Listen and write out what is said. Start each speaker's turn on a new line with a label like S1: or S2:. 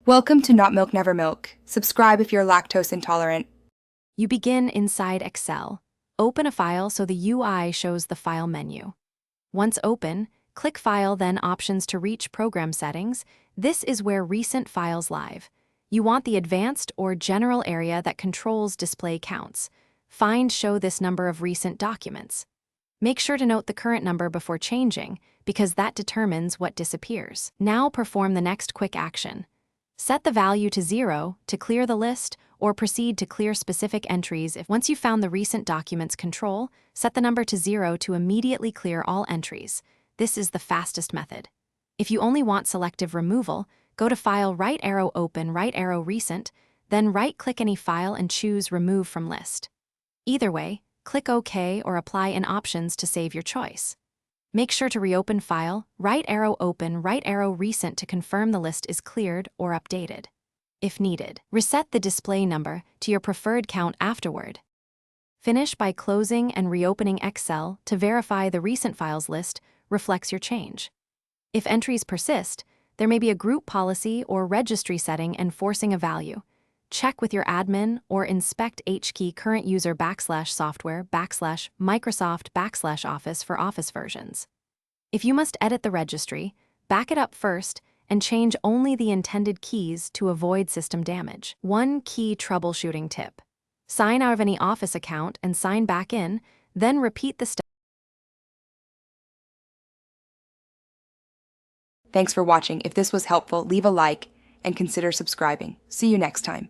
S1: Welcome to Not Milk Never Milk. Subscribe if you're lactose intolerant.
S2: You begin inside Excel. Open a file so the UI shows the file menu. Once open, click File, then Options to reach Program Settings. This is where recent files live. You want the advanced or general area that controls display counts. Find Show this number of recent documents. Make sure to note the current number before changing, because that determines what disappears. Now perform the next quick action. Set the value to 0 to clear the list, or proceed to clear specific entries. Once you've found the recent documents control, set the number to 0 to immediately clear all entries. This is the fastest method. If you only want selective removal, go to File, right arrow open, right arrow recent, then right-click any file and choose Remove from List. Either way, click OK or Apply in Options to save your choice. Make sure to reopen File, right arrow open, right arrow recent to confirm the list is cleared or updated. If needed, reset the display number to your preferred count afterward. Finish by closing and reopening Excel to verify the recent files list reflects your change. If entries persist, there may be a group policy or registry setting enforcing a value. Check with your admin or inspect HKey current user /software /Microsoft /Office for Office versions. If you must edit the registry, back it up first and change only the intended keys to avoid system damage. One key troubleshooting tip: sign out of any Office account and sign back in, then repeat the step.
S1: Thanks for watching. If this was helpful, leave a like and consider subscribing. See you next time.